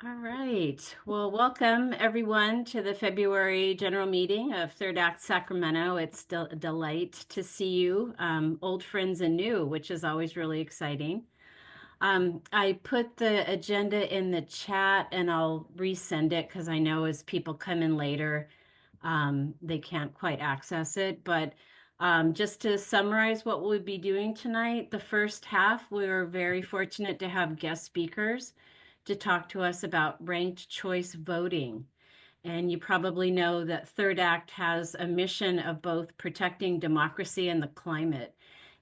All right. Well, welcome everyone to the February general meeting of Third Act Sacramento. It's still a delight to see you, old friends and new, which is always really exciting. I put the agenda in the chat and I'll resend it because I know as people come in later, they can't quite access it. But just to summarize what we'll be doing tonight, the first half, we're very fortunate to have guest speakers to talk to us about ranked choice voting. And you probably know that Third Act has a mission of both protecting democracy and the climate.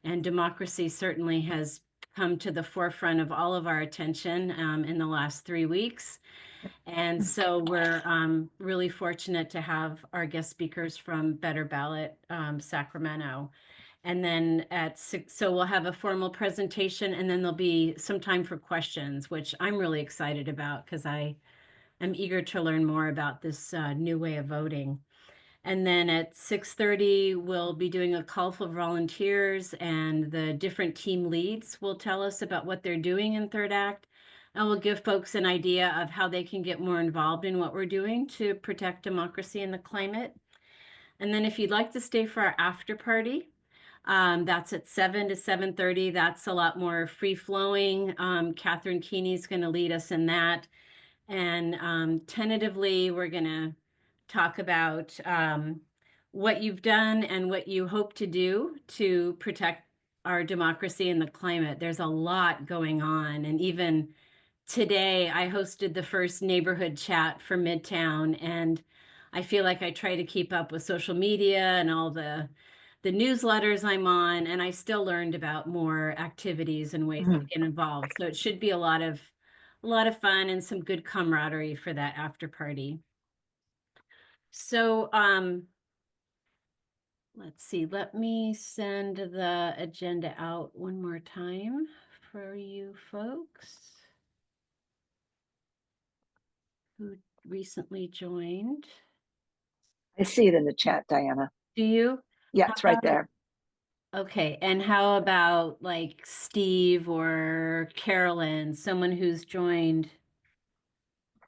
And democracy certainly has come to the forefront of all of our attention in the last 3 weeks. And so we're really fortunate to have our guest speakers from Better Ballot Sacramento. And then at 6, so we'll have a formal presentation and then there'll be some time for questions, which I'm really excited about because I am eager to learn more about this new way of voting. And then at 6:30, we'll be doing a call for volunteers and the different team leads will tell us about what they're doing in Third Act. And we'll give folks an idea of how they can get more involved in what we're doing to protect democracy and the climate. And then if you'd like to stay for our after party, that's at 7 to 7:30. That's a lot more free flowing. Catherine Keeney's going to lead us in that. And tentatively, we're going to talk about what you've done and what you hope to do to protect our democracy and the climate. There's a lot going on. And even today, I hosted the first neighborhood chat for Midtown, and I feel like I try to keep up with social media and all the newsletters I'm on, and I still learned about more activities and ways to get involved. So it should be a lot of fun and some good camaraderie for that after party. So let's see, let me send the agenda out one more time for you folks who recently joined. I see it in the chat, Diana. Do you? Yeah, How it's right about, there. okay, and how about like Steve or Carolyn, someone who's joined?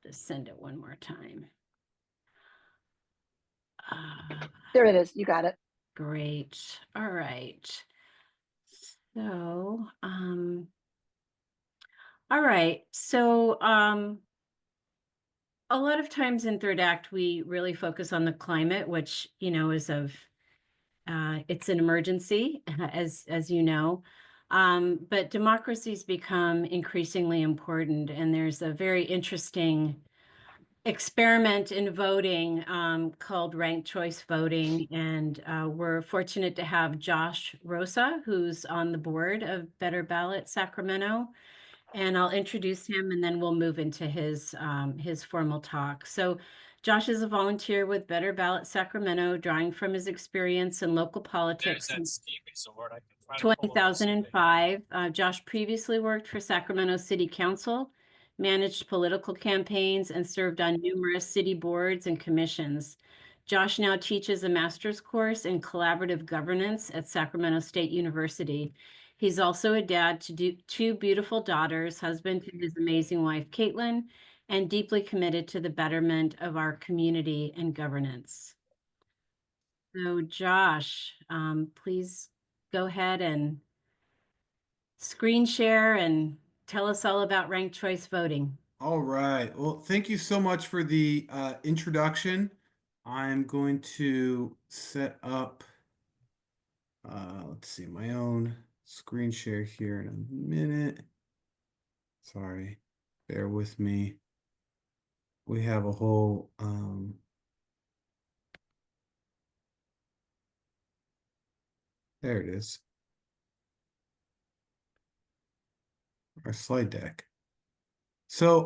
Just send it one more time. Uh, There it is. You got it. Great. All right. So, all right. So, a lot of times in Third Act, we really focus on the climate, which, is it's an emergency, as you know. But democracy's become increasingly important, and there's a very interesting experiment in voting called ranked choice voting. And we're fortunate to have Josh Rosa, who's on the board of Better Ballot Sacramento. And I'll introduce him and then we'll move into his formal talk. So Josh is a volunteer with Better Ballot Sacramento, drawing from his experience in local politics since 2005. Josh previously worked for Sacramento City Council, managed political campaigns, and served on numerous city boards and commissions. Josh now teaches a master's course in collaborative governance at Sacramento State University. He's also a dad to two beautiful daughters, husband to his amazing wife, Caitlin, and deeply committed to the betterment of our community and governance. So, Josh, please go ahead and screen share and tell us all about ranked choice voting. All right. Well, thank you so much for the introduction. I'm going to set up, let's see, my own screen share here in a minute. Sorry, bear with me. We have a whole, there it is, our slide deck. So,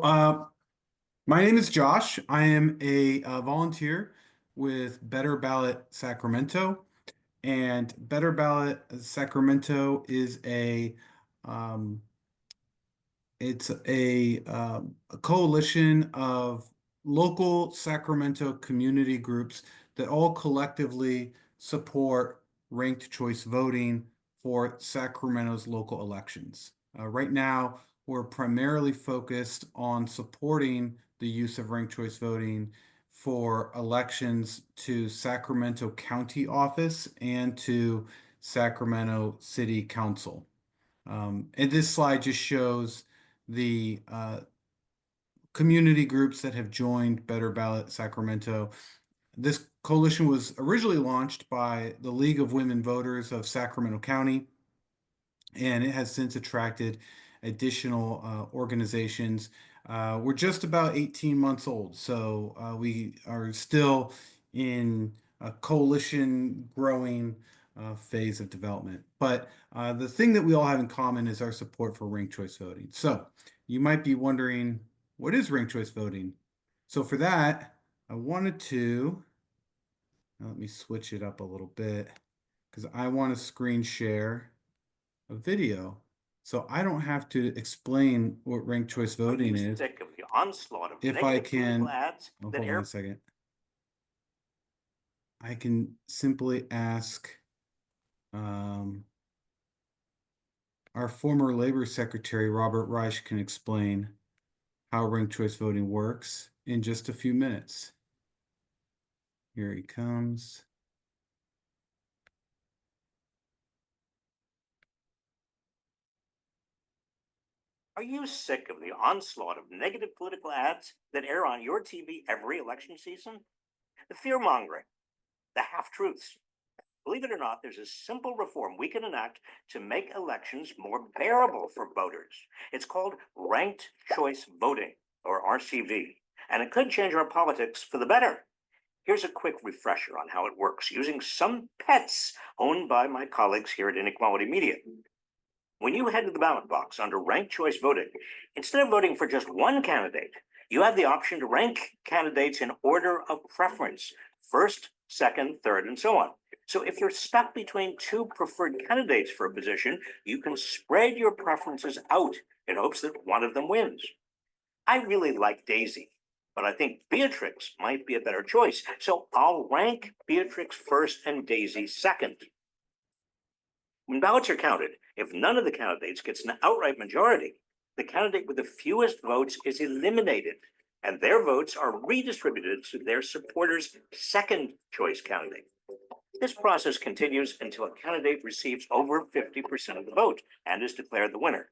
my name is Josh. I am a volunteer with Better Ballot Sacramento. And Better Ballot Sacramento is um, a coalition of local Sacramento community groups that all collectively support ranked choice voting for Sacramento's local elections. Right now, we're primarily focused on supporting the use of ranked choice voting for elections to Sacramento County Office and to Sacramento City Council. And this slide just shows the community groups that have joined Better Ballot Sacramento. This coalition was originally launched by the League of Women Voters of Sacramento County, and it has since attracted additional organizations. We're just about 18 months old, so we are still in a coalition growing phase of development. But the thing that we all have in common is our support for ranked choice voting. So you might be wondering, what is ranked choice voting? So for that, I wanted to, let me switch it up a little bit because I want to screen share a video. So I don't have to explain what ranked choice voting is. Sick of the onslaught of If I negative political can, ads oh, that hold on a second. I can simply ask our former labor secretary, Robert Reich, can explain how ranked choice voting works in just a few minutes. Here he comes. Are you sick of the onslaught of negative political ads that air on your TV every election season? The fear mongering, the half truths. Believe it or not, there's a simple reform we can enact to make elections more bearable for voters. It's called ranked choice voting, or RCV, and it could change our politics for the better. Here's a quick refresher on how it works using some pets owned by my colleagues here at Inequality Media. When you head to the ballot box under ranked choice voting, instead of voting for just one candidate, you have the option to rank candidates in order of preference, first, second, third, and so on. So if you're stuck between two preferred candidates for a position, you can spread your preferences out in hopes that one of them wins. I really like Daisy, but I think Beatrix might be a better choice. So I'll rank Beatrix first and Daisy second. When ballots are counted, if none of the candidates gets an outright majority, the candidate with the fewest votes is eliminated, and their votes are redistributed to their supporters' second choice candidate. This process continues until a candidate receives over 50% of the vote and is declared the winner.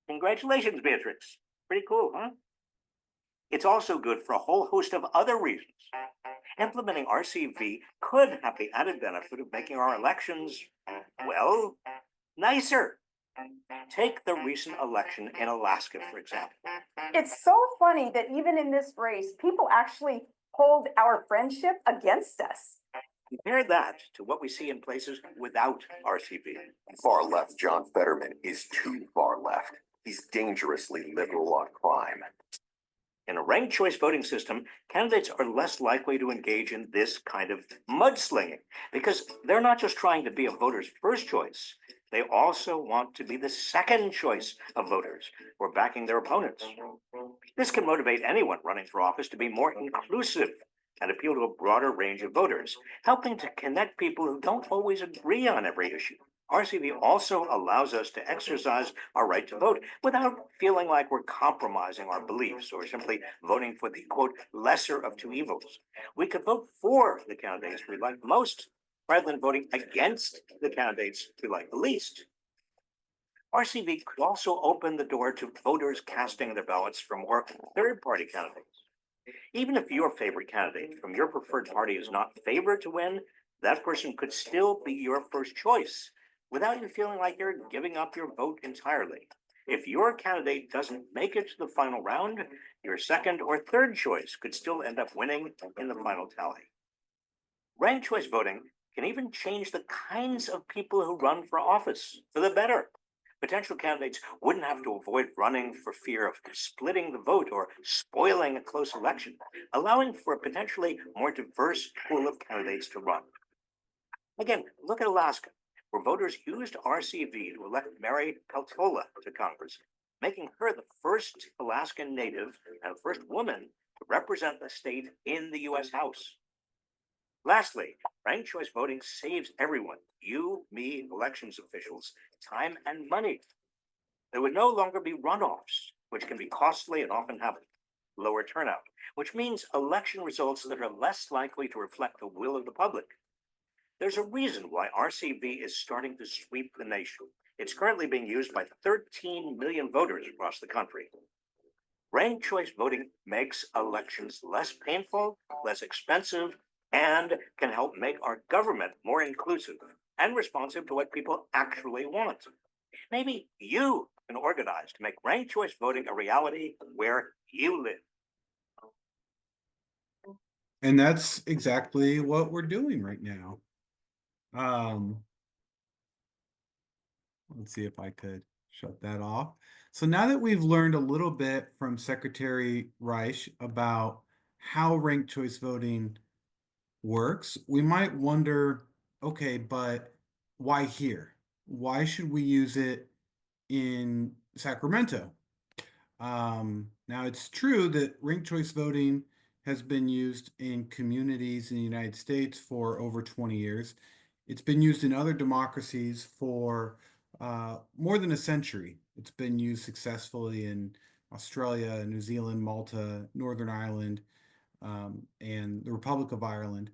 Congratulations, Beatrix. Pretty cool, huh? It's also good for a whole host of other reasons. Implementing RCV could have the added benefit of making our elections, well, nicer. Take the recent election in Alaska, for example. It's so funny that even in this race, people actually hold our friendship against us. Compare that to what we see in places without RCV. Far left John Fetterman is too far left. He's dangerously liberal on crime. In a ranked choice voting system, candidates are less likely to engage in this kind of mudslinging because they're not just trying to be a voter's first choice, they also want to be the second choice of voters who are backing their opponents. This can motivate anyone running for office to be more inclusive and appeal to a broader range of voters, helping to connect people who don't always agree on every issue. RCV also allows us to exercise our right to vote without feeling like we're compromising our beliefs or simply voting for the, quote, lesser of two evils. We could vote for the candidates we like most rather than voting against the candidates we like the least. RCV could also open the door to voters casting their ballots for more third-party candidates. Even if your favorite candidate from your preferred party is not favored to win, that person could still be your first choice without you feeling like you're giving up your vote entirely. If your candidate doesn't make it to the final round, your second or third choice could still end up winning in the final tally. Ranked choice voting can even change the kinds of people who run for office for the better. Potential candidates wouldn't have to avoid running for fear of splitting the vote or spoiling a close election, allowing for a potentially more diverse pool of candidates to run. Again, look at Alaska, where voters used RCV to elect Mary Peltola to Congress, making her the first Alaskan native and first woman to represent the state in the U.S. House. Lastly, ranked choice voting saves everyone, you, me, elections officials, time and money There would no longer be runoffs, which can be costly and often have lower turnout, which means election results that are less likely to reflect the will of the public. There's a reason why RCV is starting to sweep the nation. It's currently being used by 13 million voters across the country. Ranked choice voting makes elections less painful, less expensive, and can help make our government more inclusive and responsive to what people actually want. Maybe you can organize to make ranked choice voting a reality where you live. And that's exactly what we're doing right now. Let's see if I could shut that off. So now that we've learned a little bit from Secretary Reich about how ranked choice voting works, we might wonder, okay, but why here? Why should we use it in Sacramento? Now, it's true that ranked choice voting has been used in communities in the United States for over 20 years. It's been used in other democracies for more than a century. It's been used successfully in Australia, New Zealand, Malta, Northern Ireland, and the Republic of Ireland.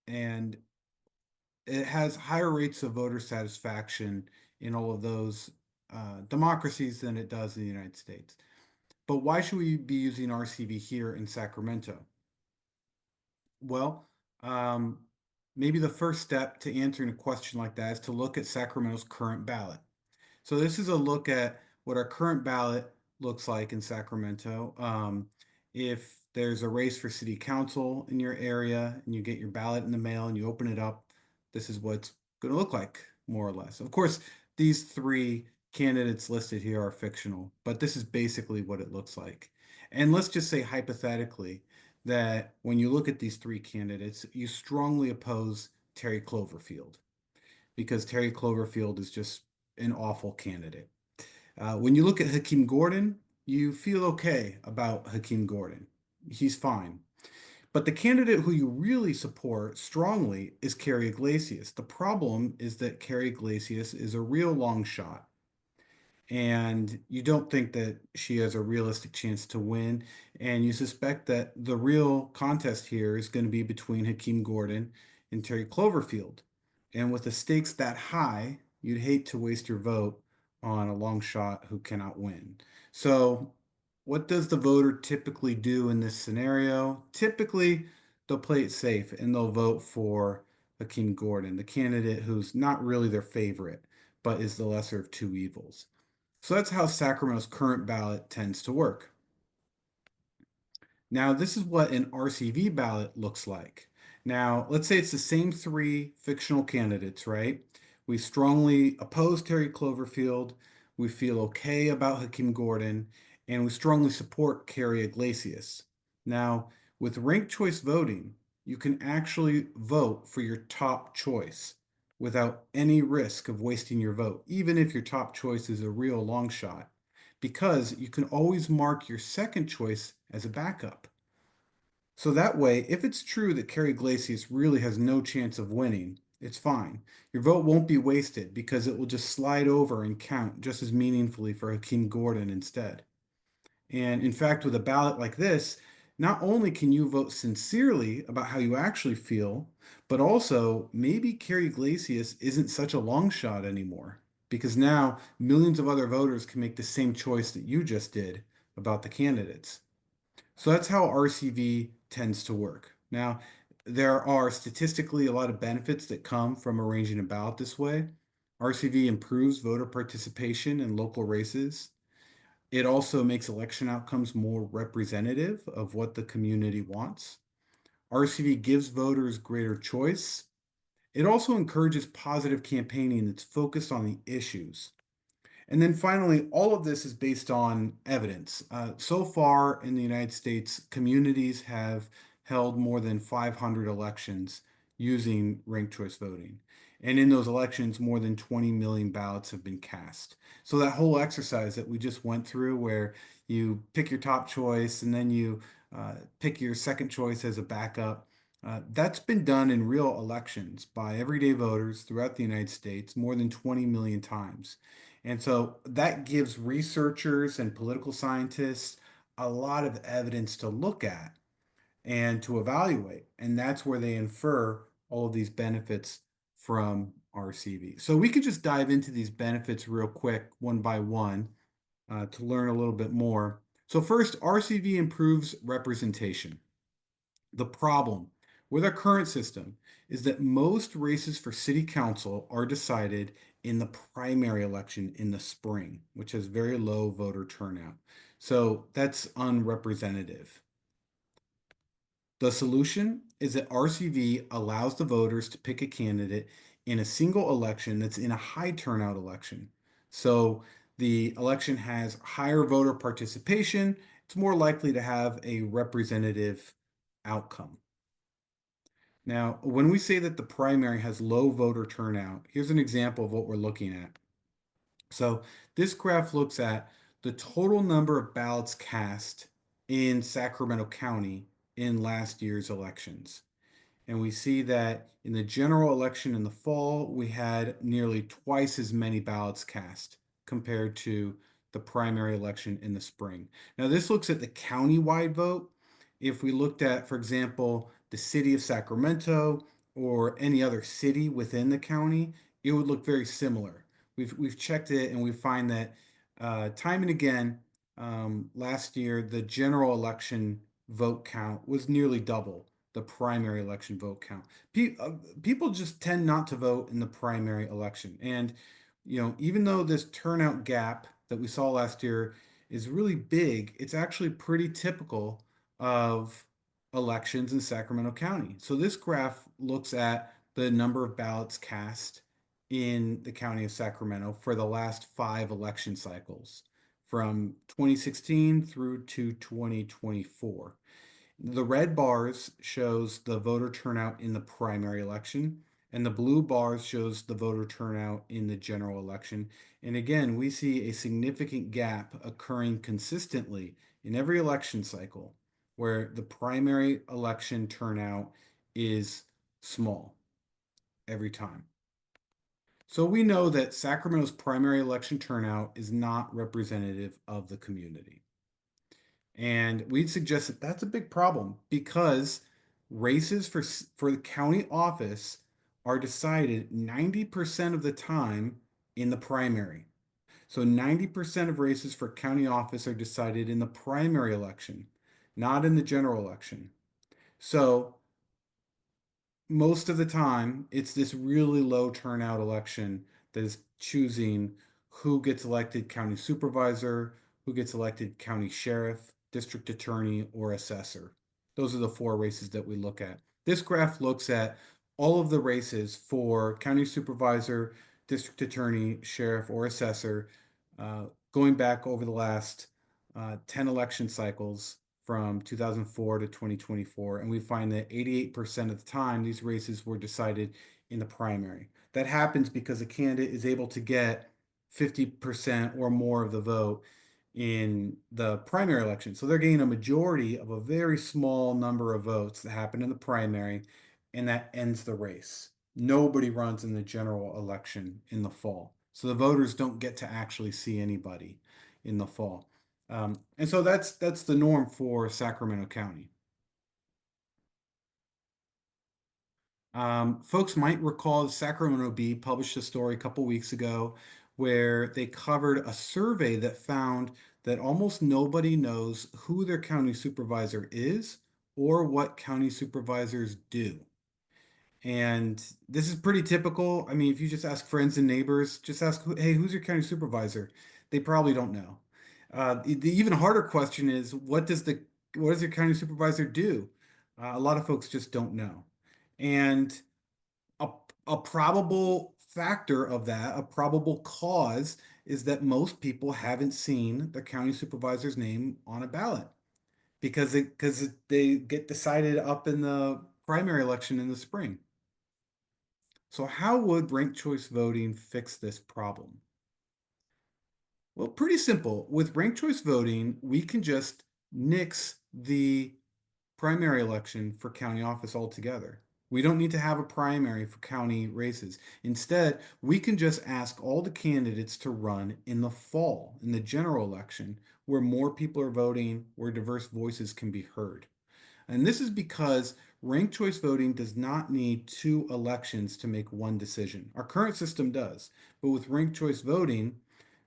And it has higher rates of voter satisfaction in all of those democracies than it does in the United States. But why should we be using RCV here in Sacramento? Well, maybe the first step to answering a question like that is to look at Sacramento's current ballot. So this is a look at what our current ballot looks like in Sacramento. If there's a race for city council in your area and you get your ballot in the mail and you open it up, this is what's going to look like, more or less. Of course, these three candidates listed here are fictional, but this is basically what it looks like. And let's just say hypothetically that when you look at these three candidates, you strongly oppose Terry Cloverfield because Terry Cloverfield is just an awful candidate. When you look at Hakeem Gordon, you feel okay about Hakeem Gordon. He's fine. But the candidate who you really support strongly is Carrie Iglesias. The problem is that Carrie Iglesias is a real long shot. And you don't think that she has a realistic chance to win. And you suspect that the real contest here is going to be between Hakeem Gordon and Terry Cloverfield. And with the stakes that high, you'd hate to waste your vote on a long shot who cannot win. So, what does the voter typically do in this scenario? Typically, they'll play it safe and they'll vote for Hakeem Gordon, the candidate who's not really their favorite, but is the lesser of two evils. So that's how Sacramento's current ballot tends to work. Now, this is what an RCV ballot looks like. Now, let's say it's the same three fictional candidates, right? We strongly oppose Terry Cloverfield, we feel okay about Hakeem Gordon, and we strongly support Carrie Iglesias. Now, with ranked choice voting, you can actually vote for your top choice without any risk of wasting your vote, even if your top choice is a real long shot, because you can always mark your second choice as a backup. So that way, if it's true that Carrie Iglesias really has no chance of winning, it's fine. Your vote won't be wasted because it will just slide over and count just as meaningfully for Hakeem Gordon instead. And in fact, with a ballot like this, not only can you vote sincerely about how you actually feel, but also maybe Carrie Iglesias isn't such a long shot anymore because now millions of other voters can make the same choice that you just did about the candidates. So that's how RCV tends to work. Now, there are statistically a lot of benefits that come from arranging a ballot this way. RCV improves voter participation in local races. It also makes election outcomes more representative of what the community wants. RCV gives voters greater choice. It also encourages positive campaigning that's focused on the issues. And then finally, all of this is based on evidence. So far in the United States, communities have held more than 500 elections using ranked choice voting. And in those elections, more than 20 million ballots have been cast. So that whole exercise that we just went through, where you pick your top choice and then you pick your second choice as a backup, that's been done in real elections by everyday voters throughout the United States more than 20 million times. And so that gives researchers and political scientists a lot of evidence to look at and to evaluate. And that's where they infer all of these benefits from RCV. So we could just dive into these benefits real quick, one by one, to learn a little bit more. So first, RCV improves representation. The problem with our current system is that most races for city council are decided in the primary election in the spring, which has very low voter turnout. So that's unrepresentative. The solution is that RCV allows the voters to pick a candidate in a single election that's in a high turnout election. So the election has higher voter participation. It's more likely to have a representative outcome. Now, when we say that the primary has low voter turnout, here's an example of what we're looking at. So this graph looks at the total number of ballots cast in Sacramento County in last year's elections. And we see that in the general election in the fall, we had nearly twice as many ballots cast compared to the primary election in the spring. Now, this looks at the county-wide vote. If we looked at, for example, the city of Sacramento or any other city within the county, it would look very similar. We've checked it and we find that time and again, last year, the general election vote count was nearly double the primary election vote count. People just tend not to vote in the primary election. And, even though this turnout gap that we saw last year is really big, it's actually pretty typical of elections in Sacramento County. So this graph looks at the number of ballots cast in the county of Sacramento for the last 5 election cycles from 2016 through to 2024. The red bars shows the voter turnout in the primary election, and the blue bars shows the voter turnout in the general election. And again, we see a significant gap occurring consistently in every election cycle where the primary election turnout is small every time. So we know that Sacramento's primary election turnout is not representative of the community. And we'd suggest that that's a big problem because races for the county office are decided 90% of the time in the primary. So 90% of races for county office are decided in the primary election, not in the general election. So most of the time, it's this really low turnout election that is choosing who gets elected county supervisor, who gets elected county sheriff, district attorney, or assessor. Those are the 4 races that we look at. This graph looks at all of the races for county supervisor, district attorney, sheriff, or assessor, going back over the last 10 election cycles from 2004 to 2024, and we find that 88% of the time these races were decided in the primary. That happens because a candidate is able to get 50% or more of the vote in the primary election. So they're getting a majority of a very small number of votes that happen in the primary, and that ends the race. Nobody runs in the general election in the fall. So the voters don't get to actually see anybody in the fall. And so that's the norm for Sacramento County. Folks might recall Sacramento Bee published a story a couple weeks ago where they covered a survey that found that almost nobody knows who their county supervisor is or what county supervisors do. And this is pretty typical. I mean, if you just ask friends and neighbors, just ask, hey, who's your county supervisor? They probably don't know. The even harder question is, what does your county supervisor do? A lot of folks just don't know. And a, a probable factor of that, a probable cause, is that most people haven't seen their county supervisor's name on a ballot because they get decided up in the primary election in the spring. So how would ranked choice voting fix this problem? Well, pretty simple. With ranked choice voting, we can just nix the primary election for county office altogether. We don't need to have a primary for county races. Instead, we can just ask all the candidates to run in the fall, in the general election, where more people are voting, where diverse voices can be heard. And this is because ranked choice voting does not need two elections to make one decision. Our current system does. But with ranked choice voting,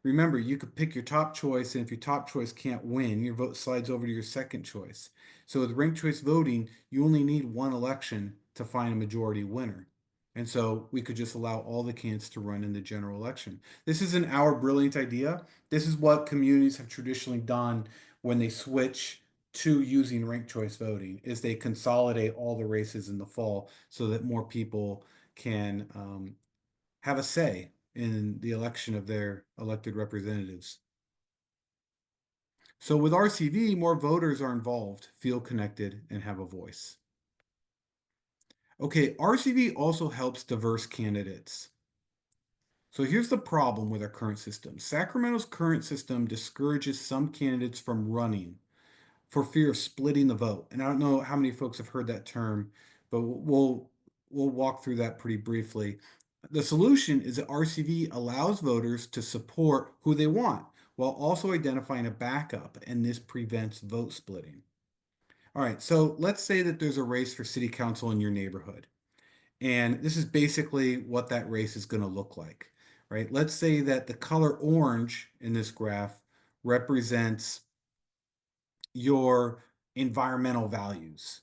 remember, you could pick your top choice, and if your top choice can't win, your vote slides over to your second choice. So with ranked choice voting, you only need one election to find a majority winner. And so we could just allow all the candidates to run in the general election. This isn't our brilliant idea. This is what communities have traditionally done when they switch to using ranked choice voting, is they consolidate all the races in the fall so that more people can have a say in the election of their elected representatives. So with RCV, more voters are involved, feel connected, and have a voice. Okay, RCV also helps diverse candidates. So here's the problem with our current system. Sacramento's current system discourages some candidates from running for fear of splitting the vote. And I don't know how many folks have heard that term, but we'll walk through that pretty briefly. The solution is that RCV allows voters to support who they want while also identifying a backup, and this prevents vote splitting. All right, so let's say that there's a race for city council in your neighborhood. And this is basically what that race is going to look like, right? Let's say that the color orange in this graph represents your environmental values,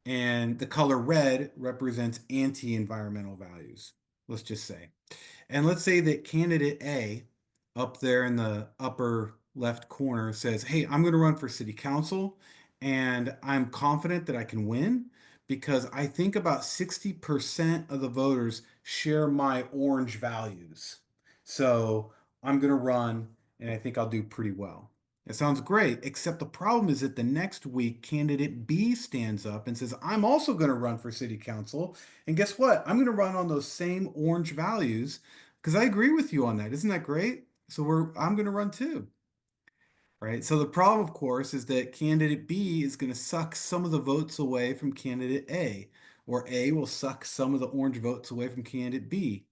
and the color red represents anti-environmental values, let's just say. And let's say that candidate A up there in the upper left corner says, hey, I'm going to run for city council, and I'm confident that I can win because I think about 60% of the voters share my orange values. So I'm going to run, and I think I'll do pretty well. It sounds great, except the problem is that the next week, candidate B stands up and says, I'm also going to run for city council. And guess what? I'm going to run on those same orange values because I agree with you on that. Isn't that great? So I'm going to run too. Right? So the problem, of course, is that candidate B is going to suck some of the votes away from candidate A, or A will suck some of the orange votes away from candidate B.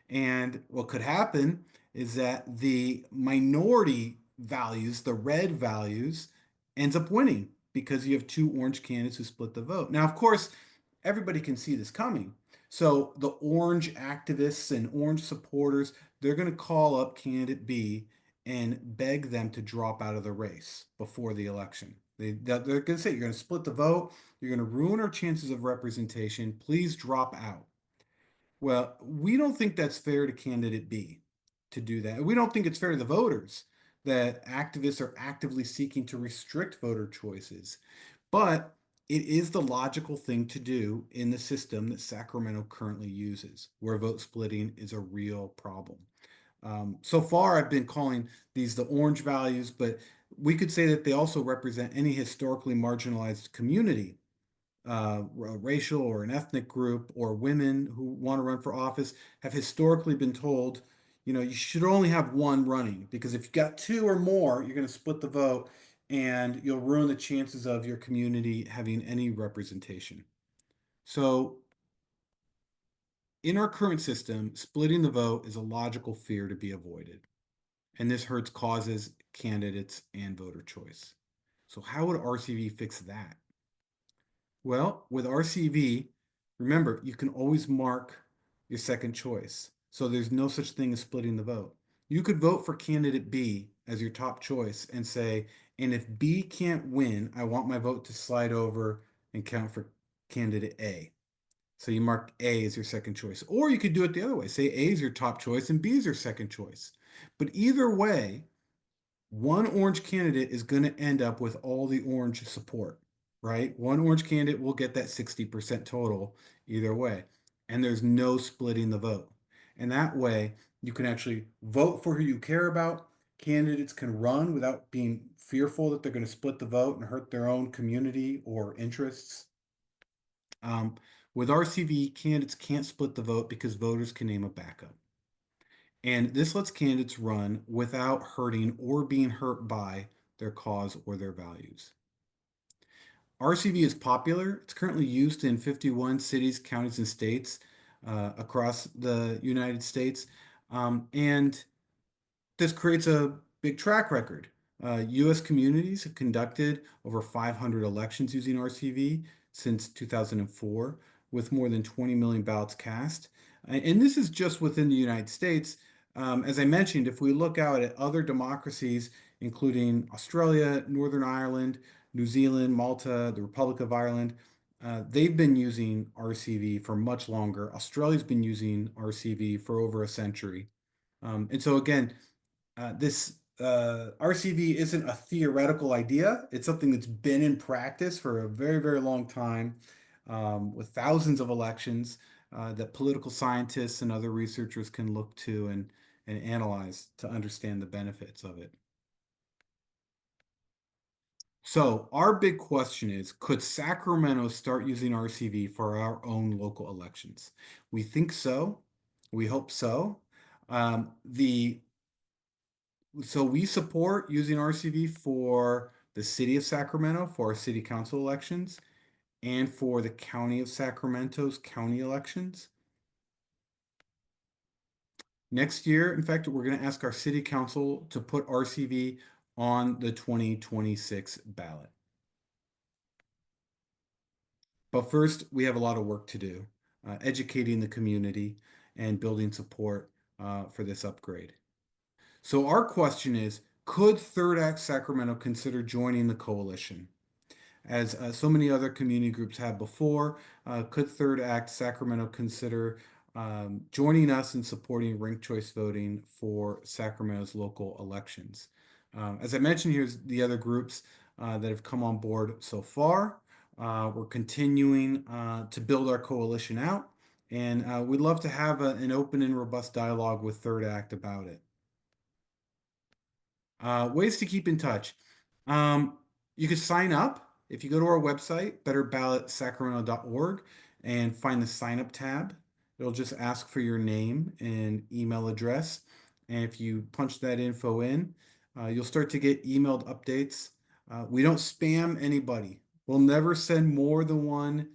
And what could happen is that the minority values, the red values, ends up winning because you have two orange candidates who split the vote. Now, of course, everybody can see this coming. So the orange activists and orange supporters, they're going to call up candidate B and beg them to drop out of the race before the election. They're going to say, you're going to split the vote. You're going to ruin our chances of representation. Please drop out. Well, we don't think that's fair to candidate B to do that. We don't think it's fair to the voters that activists are actively seeking to restrict voter choices. But it is the logical thing to do in the system that Sacramento currently uses, where vote splitting is a real problem. So far, I've been calling these the orange values, but we could say that they also represent any historically marginalized community, a racial or an ethnic group, or women who want to run for office have historically been told, you should only have one running because if you've got two or more, you're going to split the vote and you'll ruin the chances of your community having any representation. So in our current system, splitting the vote is a logical fear to be avoided. And this hurts causes, candidates, and voter choice. So how would RCV fix that? Well, with RCV, remember, you can always mark your second choice. So there's no such thing as splitting the vote. You could vote for candidate B as your top choice and say, and if B can't win, I want my vote to slide over and count for candidate A. So you mark A as your second choice. Or you could do it the other way. Say A is your top choice and B is your second choice. But either way, one orange candidate is going to end up with all the orange support, right? One orange candidate will get that 60% total either way. And there's no splitting the vote. And that way, you can actually vote for who you care about. Candidates can run without being fearful that they're going to split the vote and hurt their own community or interests. With RCV, candidates can't split the vote because voters can name a backup. And this lets candidates run without hurting or being hurt by their cause or their values. RCV is popular. It's currently used in 51 cities, counties, and states across the United States. And this creates a big track record. U.S. communities have conducted over 500 elections using RCV since 2004, with more than 20 million ballots cast. And this is just within the United States. As I mentioned, if we look out at other democracies, including Australia, Northern Ireland, New Zealand, Malta, the Republic of Ireland, they've been using RCV for much longer. Australia's been using RCV for over a century. And so again, this RCV isn't a theoretical idea. It's something that's been in practice for a very, very long time, with thousands of elections that political scientists and other researchers can look to and analyze to understand the benefits of it. So our big question is, could Sacramento start using RCV for our own local elections? We think so. We hope so. So we support using RCV for the city of Sacramento for our city council elections and for the county of Sacramento's county elections. Next year, in fact, we're going to ask our city council to put RCV on the 2026 ballot. But first, we have a lot of work to do, educating the community and building support for this upgrade. So our question is, could Third Act Sacramento consider joining the coalition? As so many other community groups have before, could Third Act Sacramento consider joining us in supporting ranked choice voting for Sacramento's local elections? As I mentioned, here's the other groups that have come on board so far. We're continuing to build our coalition out, and we'd love to have an open and robust dialogue with Third Act about it. Ways to keep in touch. You can sign up if you go to our website, betterballotsacramento.org, and find the sign up tab. It'll just ask for your name and email address. And if you punch that info in, you'll start to get emailed updates. We don't spam anybody. We'll never send more than one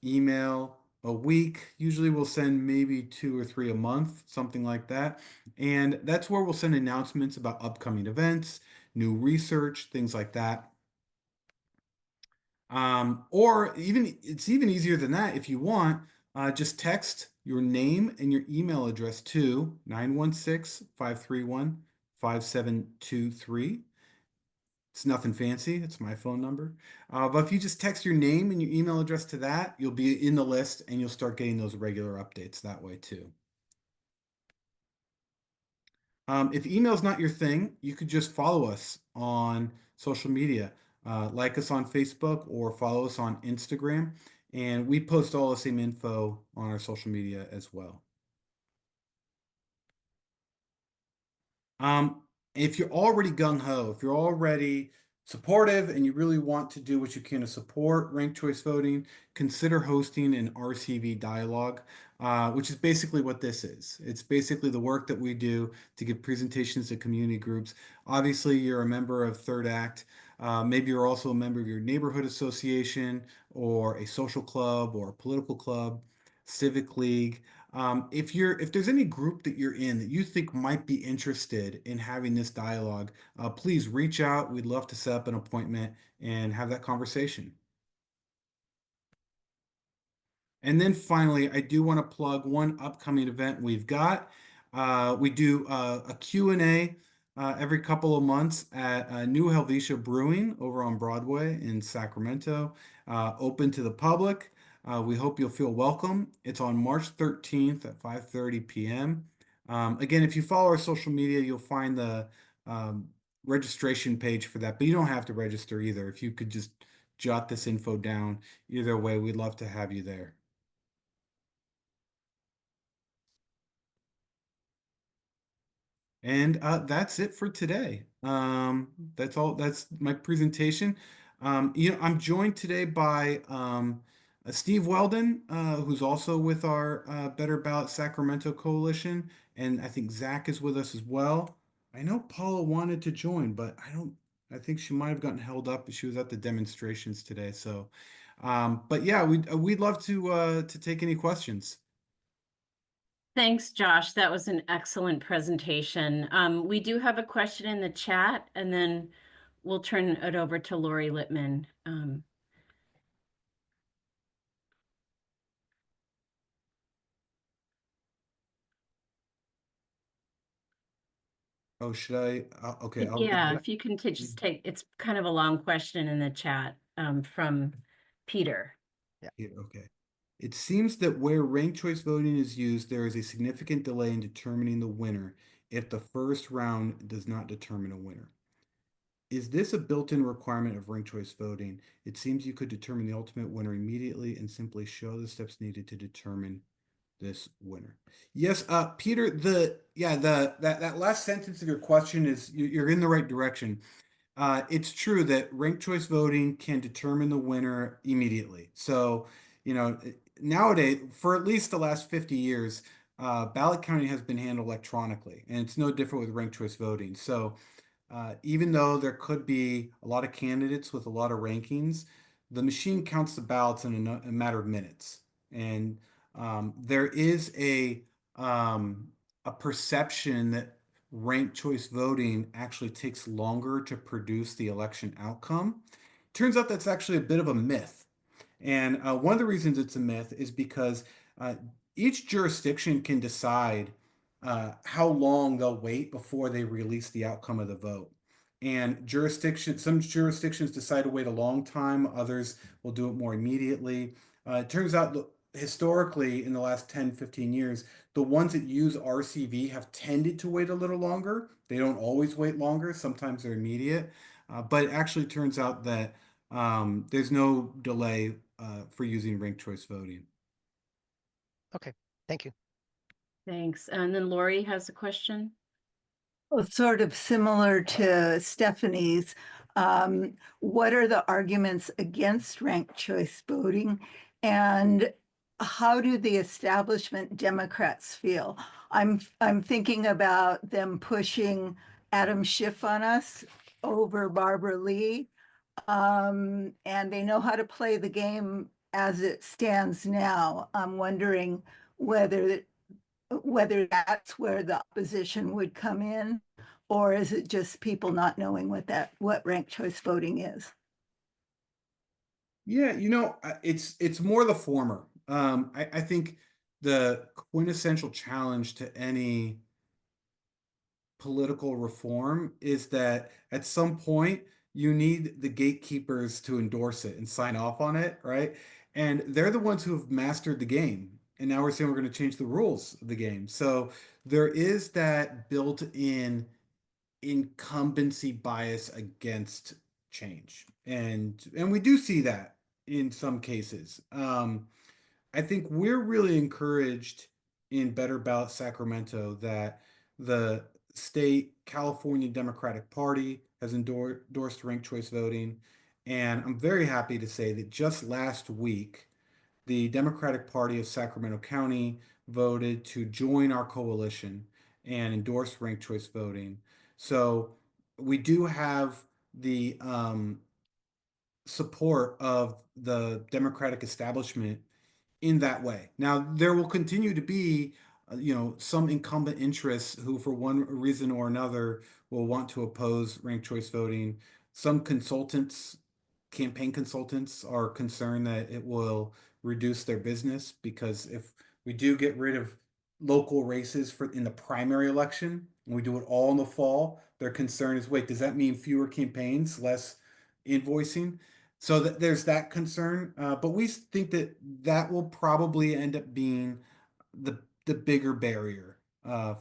email a week. Usually we'll send maybe 2 or 3 a month, something like that. And that's where we'll send announcements about upcoming events, new research, things like that. Or it's even easier than that. If you want, just text your name and your email address to 916-531-5723. It's nothing fancy. It's my phone number. But if you just text your name and your email address to that, you'll be in the list and you'll start getting those regular updates that way too. If email is not your thing, you could just follow us on social media. Like us on Facebook or follow us on Instagram. And we post all the same info on our social media as well. If you're already gung-ho, if you're already supportive and you really want to do what you can to support ranked choice voting, consider hosting an RCV dialogue, which is basically what this is. It's basically the work that we do to give presentations to community groups. Obviously, you're a member of Third Act. Maybe you're also a member of your neighborhood association or a social club or a political club, civic league. If there's any group that you're in that you think might be interested in having this dialogue, please reach out. We'd love to set up an appointment and have that conversation. And then finally, I do want to plug one upcoming event we've got. We do a Q&A every couple of months at New Helvetia Brewing over on Broadway in Sacramento, open to the public. We hope you'll feel welcome. It's on March 13th at 5:30 p.m. Again, if you follow our social media, you'll find the registration page for that, but you don't have to register either. If you could just jot this info down, either way, we'd love to have you there. And that's it for today. That's all. That's my presentation. I'm joined today by Steve Weldon, who's also with our Better Ballot Sacramento Coalition, and I think Zach is with us as well. I know Paula wanted to join, but I don't I think she might have gotten held up. She was at the demonstrations today. So, but yeah, we'd love to take any questions. Thanks, Josh. That was an excellent presentation. We do have a question in the chat, and then we'll turn it over to Lori Littman. Oh, should I? Okay, I'll read Yeah, it. if you can just take, it's kind of a long question in the chat from Peter. Yeah, okay. It seems that where ranked choice voting is used, there is a significant delay in determining the winner if the first round does not determine a winner. Is this a built-in requirement of ranked choice voting? It seems you could determine the ultimate winner immediately and simply show the steps needed to determine this winner. Yes, Peter, that last sentence of your question is you're in the right direction. It's true that ranked choice voting can determine the winner immediately. So, nowadays, for at least the last 50 years, ballot counting has been handled electronically, and it's no different with ranked choice voting. So, even though there could be a lot of candidates with a lot of rankings, the machine counts the ballots in a matter of minutes. And there is a perception that ranked choice voting actually takes longer to produce the election outcome. Turns out that's actually a bit of a myth. And one of the reasons it's a myth is because uh, each jurisdiction can decide how long they'll wait before they release the outcome of the vote. And some jurisdictions decide to wait a long time, others will do it more immediately. It turns out that historically, in the last 10, 15 years, the ones that use RCV have tended to wait a little longer. They don't always wait longer, sometimes they're immediate. But it actually turns out that there's no delay for using ranked choice voting. Okay, thank you. Thanks. And then Lori has a question. Well, sort of similar to Stephanie's. What are the arguments against ranked choice voting? And how do the establishment Democrats feel? I'm thinking about them pushing Adam Schiff on us over Barbara Lee. And they know how to play the game as it stands now. I'm wondering whether that's where the opposition would come in, or is it just people not knowing what ranked choice voting is? Yeah, it's more the former. I think the quintessential challenge to any political reform is that at some point you need the gatekeepers to endorse it and sign off on it, right? And they're the ones who have mastered the game. And now we're saying we're going to change the rules of the game. So there is that built-in incumbency bias against change. And we do see that in some cases. I think we're really encouraged in Better Ballot Sacramento that the state California Democratic Party has endorsed ranked choice voting. And I'm very happy to say that just last week, the Democratic Party of Sacramento County voted to join our coalition and endorse ranked choice voting. So we do have the support of the Democratic establishment in that way. Now, there will continue to be, some incumbent interests who, for one reason or another, will want to oppose ranked choice voting. Some campaign consultants, are concerned that it will reduce their business because if we do get rid of local races in the primary election and we do it all in the fall, their concern is, wait, does that mean fewer campaigns, less invoicing? So there's that concern, but we think that that will probably end up being the bigger barrier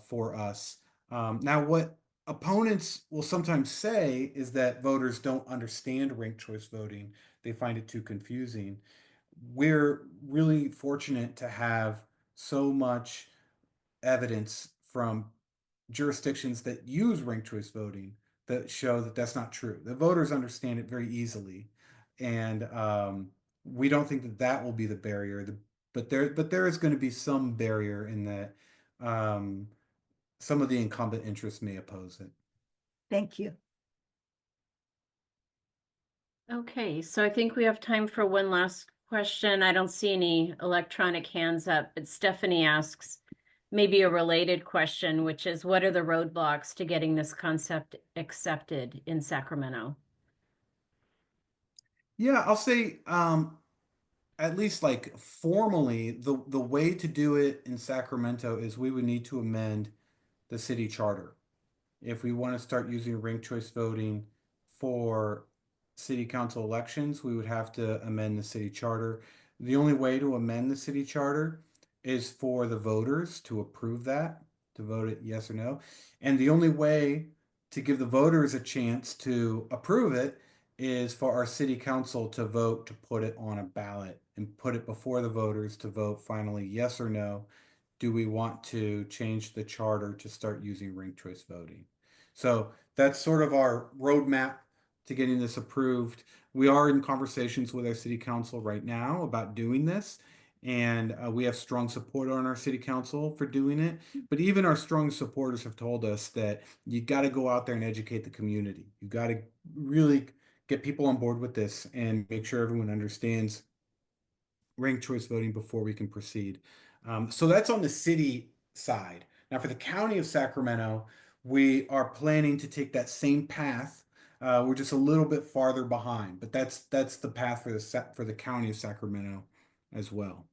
for us. Now, what opponents will sometimes say is that voters don't understand ranked choice voting; they find it too confusing. We're really fortunate to have so much evidence from jurisdictions that use ranked choice voting that show that that's not true. The voters understand it very easily, and we don't think that that will be the barrier. But there is going to be some barrier in that some of the incumbent interests may oppose it. Thank you. Okay, so I think we have time for one last question. I don't see any electronic hands up, but Stephanie asks maybe a related question, which is what are the roadblocks to getting this concept accepted in Sacramento? Yeah, I'll say at least like formally, the way to do it in Sacramento is we would need to amend the city charter. If we want to start using ranked choice voting for city council elections, we would have to amend the city charter. The only way to amend the city charter is for the voters to approve that, to vote it yes or no. And the only way to give the voters a chance to approve it is for our city council to vote to put it on a ballot and put it before the voters to vote finally yes or no. Do we want to change the charter to start using ranked choice voting? So that's sort of our roadmap to getting this approved. We are in conversations with our city council right now about doing this, and we have strong support on our city council for doing it. But even our strong supporters have told us that you got to go out there and educate the community. You got to really get people on board with this and make sure everyone understands ranked choice voting before we can proceed. So that's on the city side. Now, for the county of Sacramento, we are planning to take that same path. We're just a little bit farther behind, but that's the path for the county of Sacramento as well.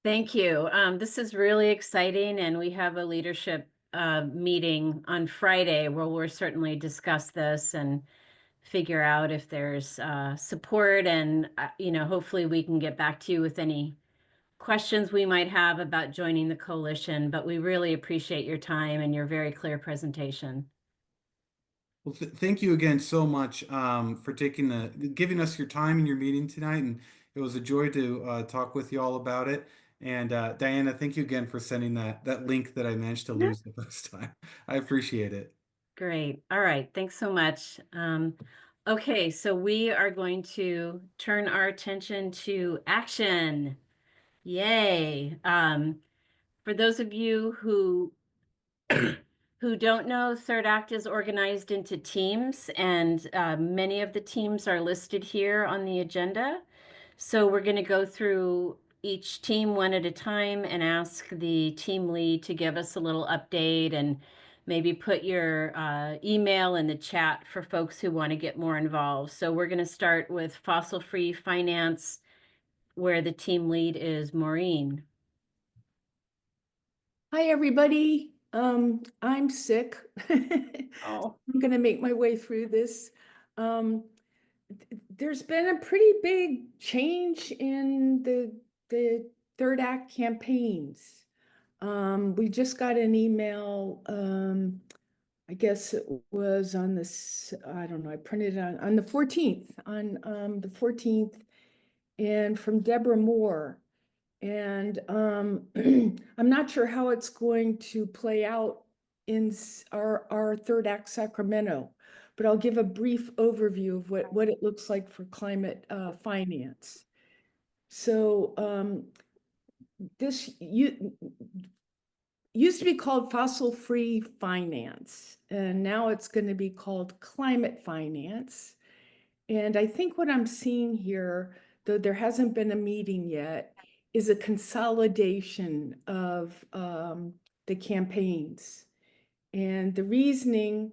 Thank you. This is really exciting, and we have a leadership meeting on Friday where we'll certainly discuss this and figure out if there's support, and hopefully we can get back to you with any questions we might have about joining the coalition. But we really appreciate your time and your very clear presentation. Well, thank you again so much for giving us your time in your meeting tonight, and it was a joy to talk with you all about it. And Diana, thank you again for sending that link that I managed to lose the first time. I appreciate it. Great. All right. Thanks so much. Okay, so we are going to turn our attention to action. Yay. For those of you who who don't know, Third Act is organized into teams, and many of the teams are listed here on the agenda. So we're going to go through each team one at a time and ask the team lead to give us a little update and maybe put your email in the chat for folks who want to get more involved. So we're going to start with fossil-free finance, where the team lead is Maureen. Hi, everybody. I'm sick. Oh. I'm gonna make my way through this. There's been a pretty big change in the Third Act campaigns. We just got an email, I guess it was on this, I don't know, I printed it on the 14th, on the 14th, and from Deborah Moore. And I'm not sure how it's going to play out in our Third Act Sacramento, but I'll give a brief overview of what it looks like for climate finance. So this used to be called fossil-free finance, and now it's going to be called climate finance. And I think what I'm seeing here, though there hasn't been a meeting yet, is a consolidation of the campaigns. And the reasoning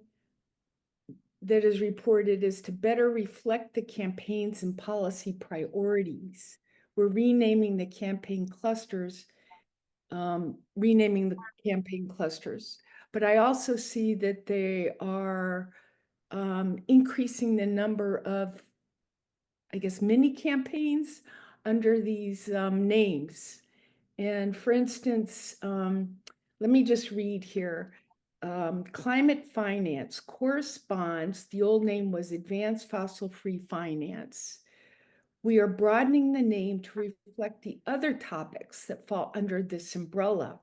that is reported is to better reflect the campaigns and policy priorities. We're renaming the campaign clusters, But I also see that they are increasing the number of, I guess, mini campaigns under these names. And for instance, let me just read here. Climate finance corresponds, the old name was Advanced Fossil-Free Finance. We are broadening the name to reflect the other topics that fall under this umbrella,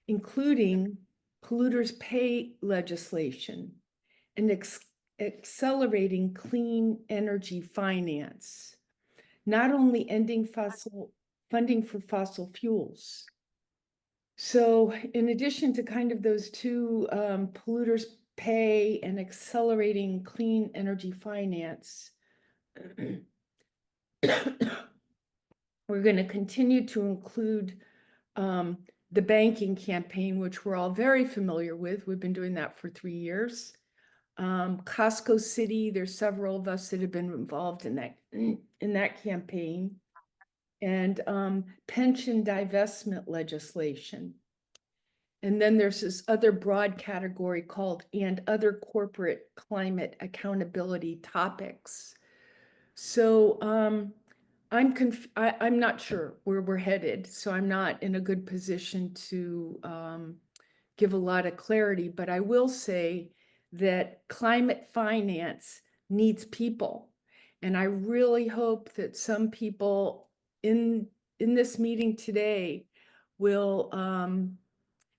including polluters pay legislation and accelerating clean energy finance, not only ending funding for fossil fuels. So in addition to kind of those two polluters pay and accelerating clean energy finance. We're going to continue to include the banking campaign, which we're all very familiar with. We've been doing that for 3 years. Costco City, there's several of us that have been involved in that campaign. And pension divestment legislation. And then there's this other broad category called and other corporate climate accountability topics. So I'm not sure where we're headed, so I'm not in a good position to give a lot of clarity, but I will say that climate finance needs people. And I really hope that some people in this meeting today will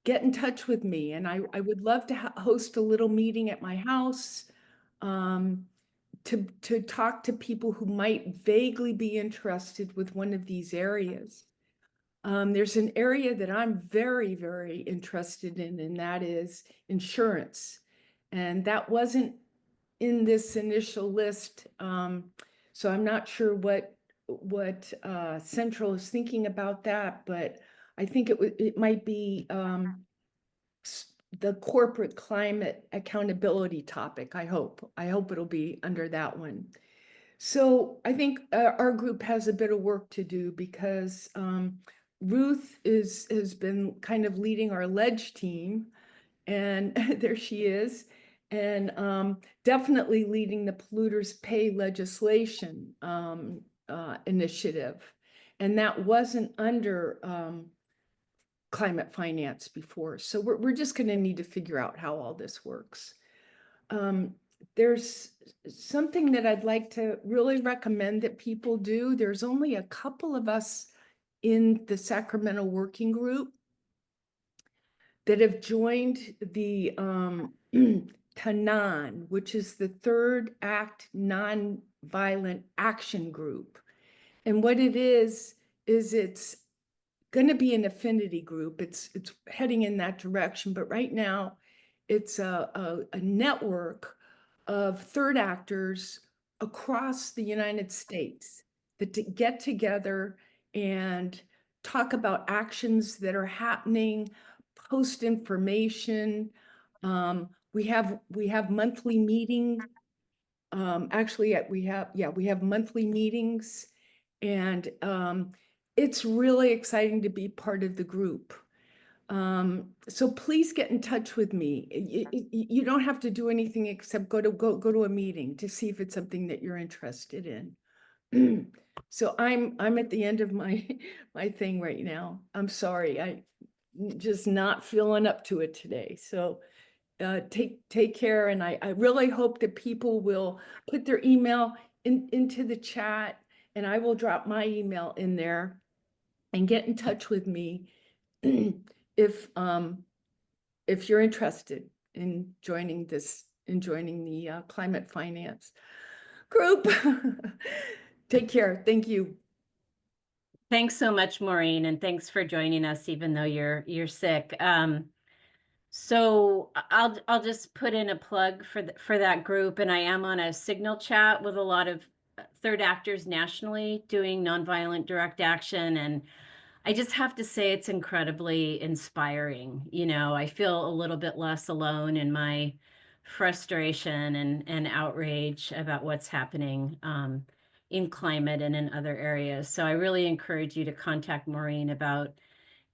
get in touch with me. And I would love to host a little meeting at my house to talk to people who might vaguely be interested with one of these areas. There's an area that I'm very, very interested in, and that is insurance. And that wasn't in this initial list. So I'm not sure what Central is thinking about that, but I think it might be the corporate climate accountability topic. I hope it'll be under that one. So I think our group has a bit of work to do because Ruth has been kind of leading our ledge team, and there she is, and definitely leading the polluters pay legislation initiative. And that wasn't under climate finance before. So we're just going to need to figure out how all this works. There's something that I'd like to really recommend that people do. There's only a couple of us in the Sacramento working group that have joined the TANAN, which is the Third Act Nonviolent Action Group. And what it is it's going to be an affinity group. It's heading in that direction. But right now, it's a network of third actors across the United States that get together and talk about actions that are happening, post information. We have monthly meeting. Actually, we have monthly meetings, and it's really exciting to be part of the group. So please get in touch with me. You don't have to do anything except go to a meeting to see if it's something that you're interested in. So I'm at the end of my thing right now. I'm sorry, I just not feeling up to it today. So take care, and I really hope that people will put their email into the chat, and I will drop my email in there and get in touch with me if you're interested in joining the climate finance group. Take care. Thank you. Thanks so much, Maureen, and thanks for joining us, even though you're sick. So I'll just put in a plug for that group, and I am on a Signal chat with a lot of third actors nationally doing nonviolent direct action, and I just have to say it's incredibly inspiring. You know, I feel a little bit less alone in my frustration and outrage about what's happening in climate and in other areas. So I really encourage you to contact Maureen about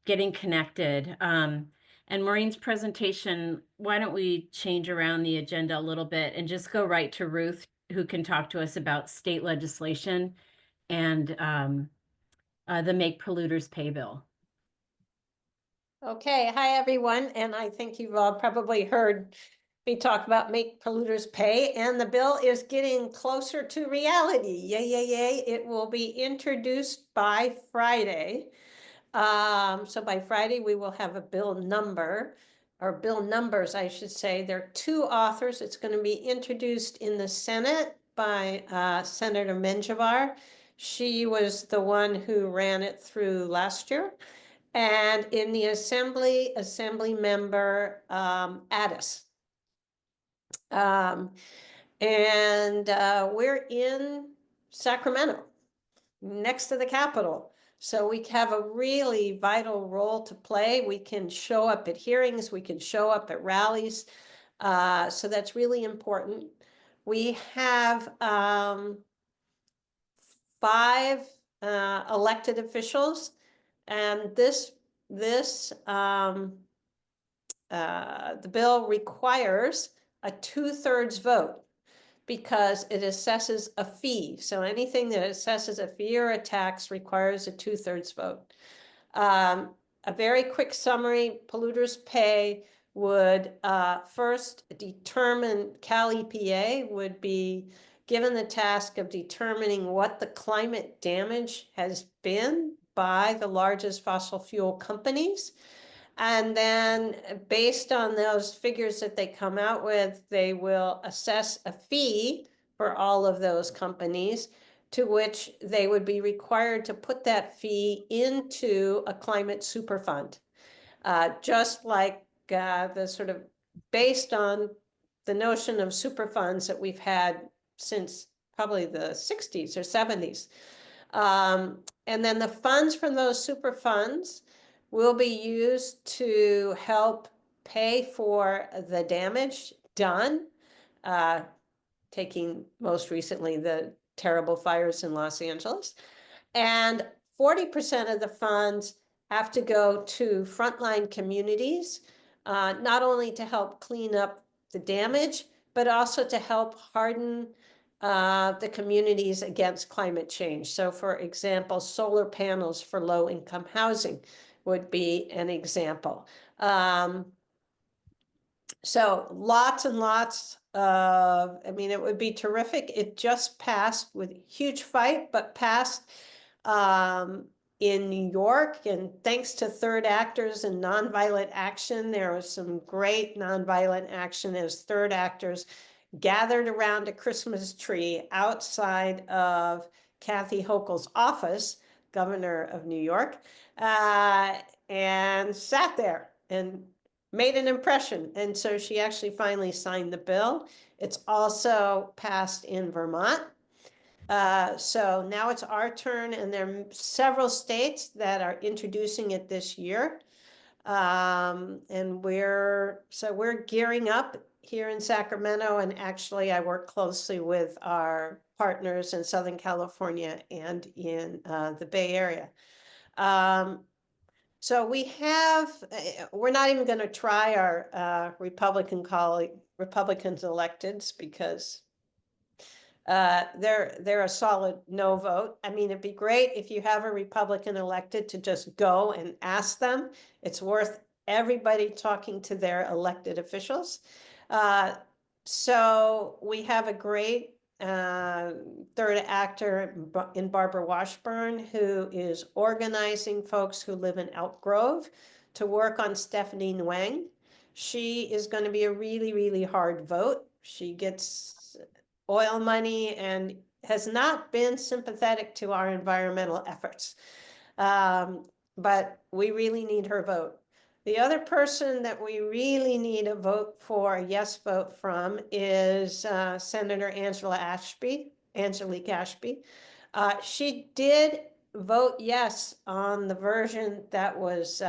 getting connected. And Maureen's presentation, why don't we change around the agenda a little bit and just go right to Ruth, who can talk to us about state legislation and the Make Polluters Pay bill. Okay, hi everyone, and I think you've all probably heard me talk about Make Polluters Pay, and the bill is getting closer to reality. Yay, yay, yay. It will be introduced by Friday. So by Friday, we will have a bill number, or bill numbers, I should say. There are 2 authors. It's going to be introduced in the Senate by Senator Menjivar. She was the one who ran it through last year. And in the Assembly member Addis. And we're in Sacramento, next to the Capitol. So we have a really vital role to play. We can show up at hearings, we can show up at rallies. So that's really important. We have 5 elected officials, and the bill requires a 2/3 vote because it assesses a fee. So anything that assesses a fee or a tax requires a 2/3 vote. A very quick summary: polluters pay would first determine, Cal EPA would be given the task of determining what the climate damage has been by the largest fossil fuel companies. And then based on those figures that they come out with, they will assess a fee for all of those companies, to which they would be required to put that fee into a climate super fund. Just like the sort of based on the notion of super funds that we've had since probably the 60s or 70s. And then the funds from those super funds will be used to help pay for the damage done, taking most recently the terrible fires in Los Angeles. And 40% of the funds have to go to frontline communities, not only to help clean up the damage, but also to help harden the communities against climate change. So for example, solar panels for low-income housing would be an example. So lots and lots of, I mean, it would be terrific. It just passed with a huge fight, but passed in New York. And thanks to third actors and nonviolent action, there was some great nonviolent action as third actors gathered around a Christmas tree outside of Kathy Hochul's office, governor of New York, and sat there and made an impression. And so she actually finally signed the bill. It's also passed in Vermont. So now it's our turn, and there are several states that are introducing it this year. And we're gearing up here in Sacramento, and actually I work closely with our partners in Southern California and in the Bay Area. So we have, we're not even going to try our Republicans electeds, because they're a solid no vote. I mean, it'd be great if you have a Republican elected to just go and ask them. It's worth everybody talking to their elected officials. So we have a great third actor in Barbara Washburn, who is organizing folks who live in Elk Grove to work on Stephanie Nguyen. She is going to be a really, really hard vote. She gets oil money and has not been sympathetic to our environmental efforts. But we really need her vote. The other person that we really need a vote for, a yes vote from, is Senator Angelique Ashby. She did vote yes on the version that was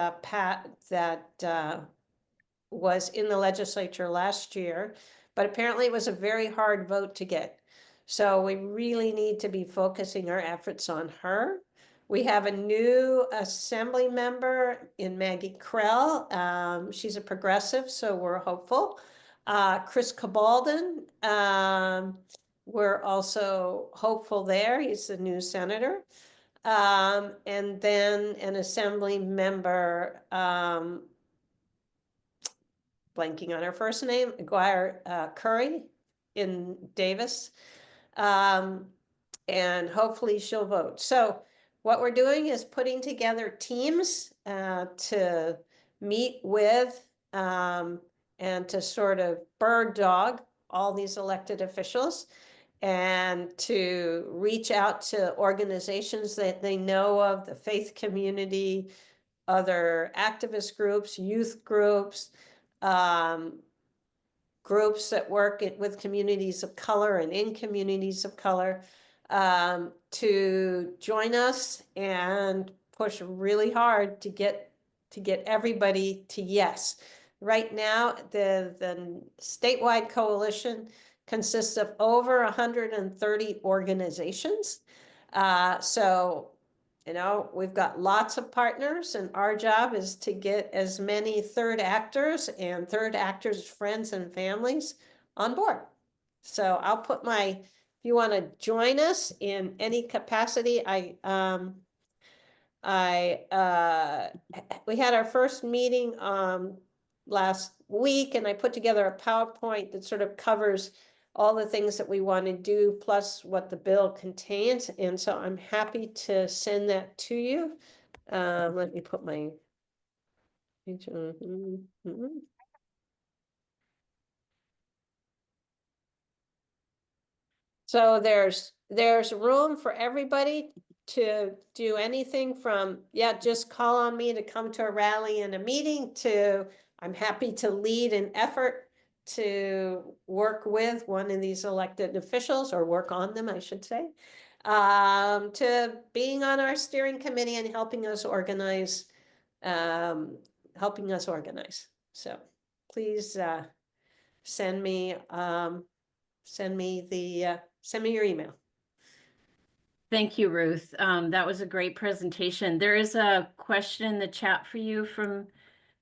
was in the legislature last year, but apparently it was a very hard vote to get. So we really need to be focusing our efforts on her. We have a new assembly member in Maggie Krell. She's a progressive, so we're hopeful. Chris Cabaldon, we're also hopeful there. He's the new senator. And then an assembly member, blanking on her first name, Aguirre Curry in Davis. And hopefully she'll vote. So what we're doing is putting together teams to meet with and to sort of bird dog all these elected officials, and to reach out to organizations that they know of, the faith community, other activist groups, youth groups, groups that work with communities of color and in communities of color to join us and push really hard to get everybody to yes. Right now, the statewide coalition consists of over 130 organizations. So, you know, we've got lots of partners, and our job is to get as many third actors and third actors' friends and families on board. So I'll put if you want to join us in any capacity, we had our first meeting last week, and I put together a PowerPoint that sort of covers all the things that we want to do, plus what the bill contains. And so I'm happy to send that to you. Let me put my. So there's room for everybody to do anything from, yeah, just call on me to come to a rally and a meeting, to I'm happy to lead an effort to work with one of these elected officials, or work on them, I should say, to being on our steering committee and helping us organize. So please send me your email. Thank you, Ruth. That was a great presentation. There is a question in the chat for you from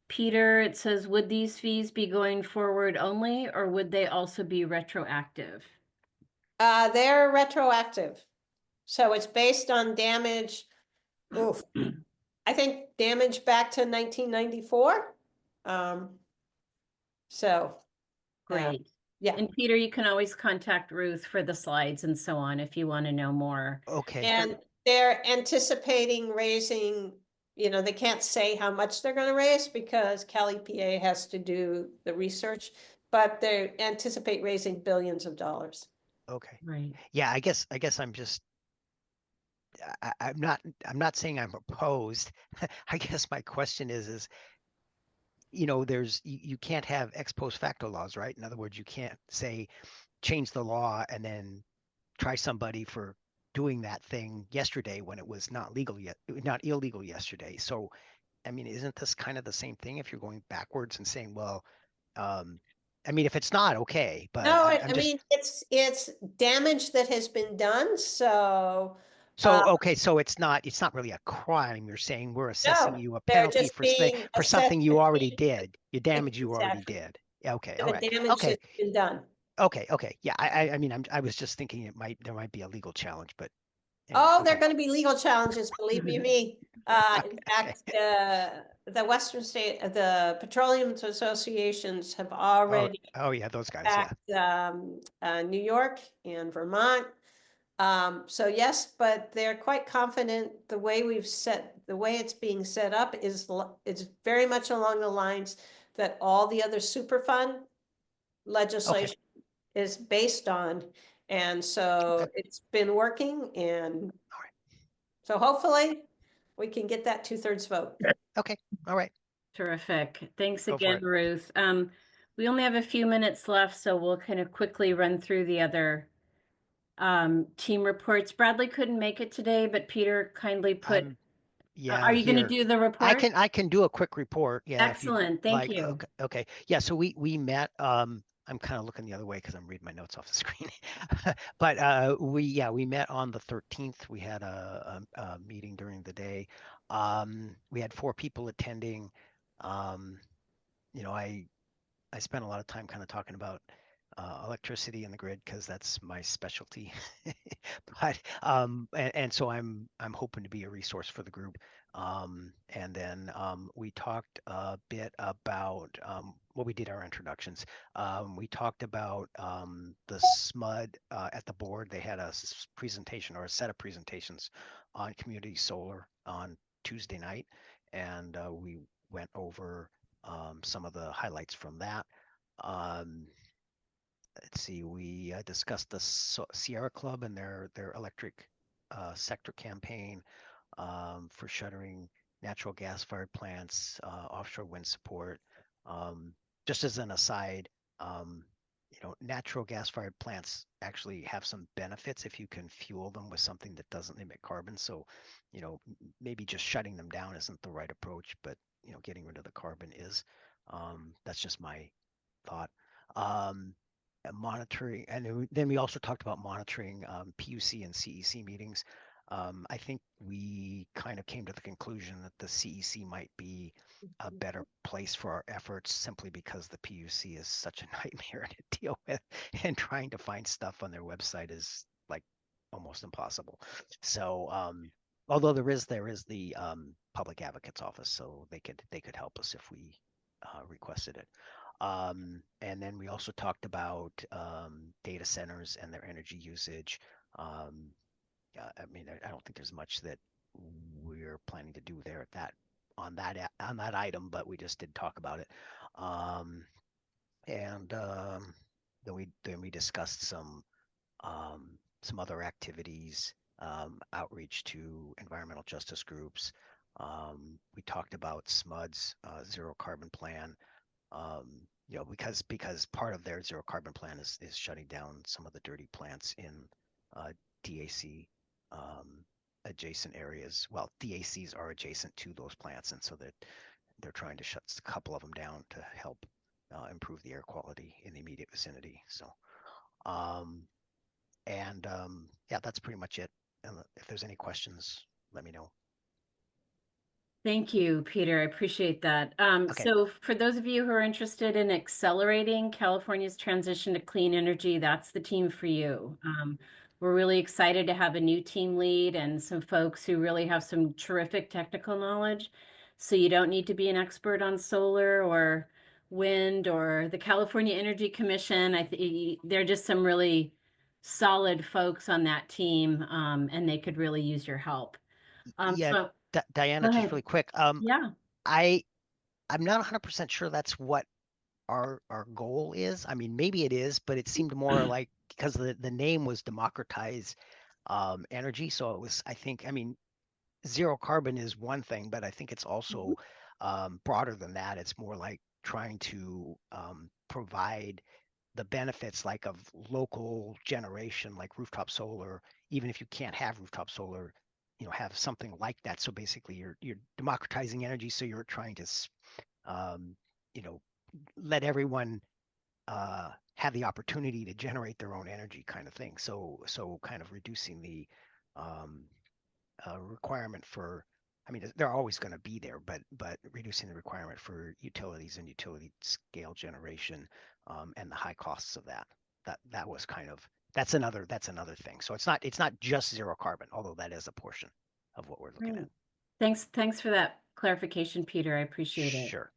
Peter. It says, would these fees be going forward only, or would they also be retroactive? They're retroactive. So it's based on damage. Oof. I think damage back to 1994. So. Great. Yeah. And Peter, you can always contact Ruth for the slides and so on if you want to know more. Okay. And they're anticipating raising, you know, they can't say how much they're going to raise because Cali PA has to do the research, but they anticipate raising billions of dollars. Okay. Right. Yeah, I guess I'm just I'm not saying I'm opposed. I guess my question is, you know, you can't have ex post facto laws, right? In other words, you can't say change the law and then try somebody for doing that thing yesterday when it was not illegal yesterday. So, I mean, isn't this kind of the same thing if you're going backwards and saying, well, I mean, if it's not okay, but No, I'm I just mean, it's damage that has been done. So, okay, so it's not really a crime. You're saying we're assessing no, you a they're penalty just being for assessed something you already did, you damage you already exactly did. Yeah, okay, for all the right, damage okay, that's been done. okay. Yeah, I mean, I was just thinking there might be a legal challenge, but anyway, Oh, okay. there are going to be legal challenges, believe you me. In fact, the Western State, the Petroleum Associations have already Oh yeah, those guys, yeah. backed New York and Vermont. So yes, but they're quite confident the way it's being set up is it's very much along the lines that all the other Superfund legislation is based on. And so it's been working, and so hopefully we can get that 2/3 vote. Okay, all right. Terrific. Thanks Go for again, it. Ruth. We only have a few minutes left, so we'll kind of quickly run through the other team reports. Bradley couldn't make it today, but Peter kindly put. Yeah, Are you going to here. do the report? I can do a quick report. Yeah, if you'd Excellent. Thank like. you. Okay. Yeah, so we met. I'm kind of looking the other way because I'm reading my notes off the screen. But we met on the 13th. We had a meeting during the day. We had 4 people attending. You know, I spent a lot of time kind of talking about electricity in the grid because that's my specialty. But and so I'm hoping to be a resource for the group. And then we talked a bit about we did our introductions. We talked about the SMUD at the board. They had a presentation or a set of presentations on community solar on Tuesday night, and we went over some of the highlights from that. Let's see, we discussed the Sierra Club and their electric sector campaign for shuttering natural gas-fired plants, offshore wind support. Just as an aside, natural gas fired plants actually have some benefits if you can fuel them with something that doesn't emit carbon. So, maybe just shutting them down isn't the right approach, but getting rid of the carbon is. That's just my thought. And monitoring, and then we also talked about monitoring PUC and CEC meetings. I think we kind of came to the conclusion that the CEC might be a better place for our efforts simply because the PUC is such a nightmare to deal with, and trying to find stuff on their website is like almost impossible. So, although there is the public advocate's office, so they could help us if we requested it. And then we also talked about data centers and their energy usage. I mean, I don't think there's much that we're planning to do there on that item, but we just did talk about it. And then we discussed some other activities, outreach to environmental justice groups. We talked about SMUD's zero carbon plan. Because part of their zero carbon plan is shutting down some of the dirty plants in DAC adjacent areas. Well, DACs are adjacent to those plants, and so that they're trying to shut a couple of them down to help improve the air quality in the immediate vicinity. So, yeah, that's pretty much it. And if there's any questions, let me know. Thank you, Peter. I appreciate that. Okay. So for those of you who are interested in accelerating California's transition to clean energy, that's the team for you. We're really excited to have a new team lead and some folks who really have some terrific technical knowledge. So you don't need to be an expert on solar or wind or the California Energy Commission. They're just some really solid folks on that team, and they could really use your help. Yeah, So Diana, go just ahead. really quick. Yeah. I'm not 100% sure that's what our goal is. I mean, maybe it is, but it seemed more like because the name was democratize energy. So it was, I mean, zero carbon is one thing, but I think it's also broader than that. It's more like trying to provide the benefits like of local generation, like rooftop solar. Even if you can't have rooftop solar, have something like that. So basically, you're democratizing energy. So you're trying to, let everyone have the opportunity to generate their own energy, kind of thing. So kind of reducing the requirement for, I mean, they're always going to be there, but reducing the requirement for utilities and utility scale generation, and the high costs of that. That was kind of, that's another thing. So it's not just zero carbon, although that is a portion of what we're looking at. Thanks for that clarification, Peter. I appreciate it. Sure.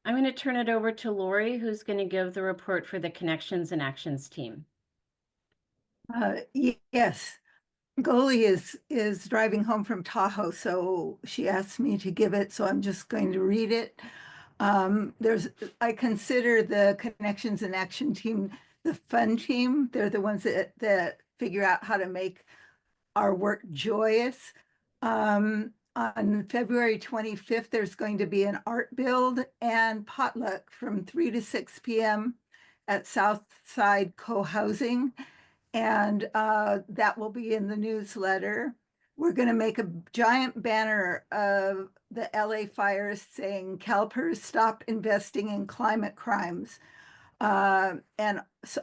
I'm going to turn it over to Lori, who's going to give the report for the Connections and Actions team. Yes, Goalie is driving home from Tahoe, so she asked me to give it, so I'm just going to read it. I consider the Connections and Action team the fun team. They're the ones that figure out how to make our work joyous. On February 25th, there's going to be an art build and potluck from 3 to 6 p.m. at Southside Co-Housing. And that will be in the newsletter. We're going to make a giant banner of the LA fires saying CalPERS stop investing in climate crimes, and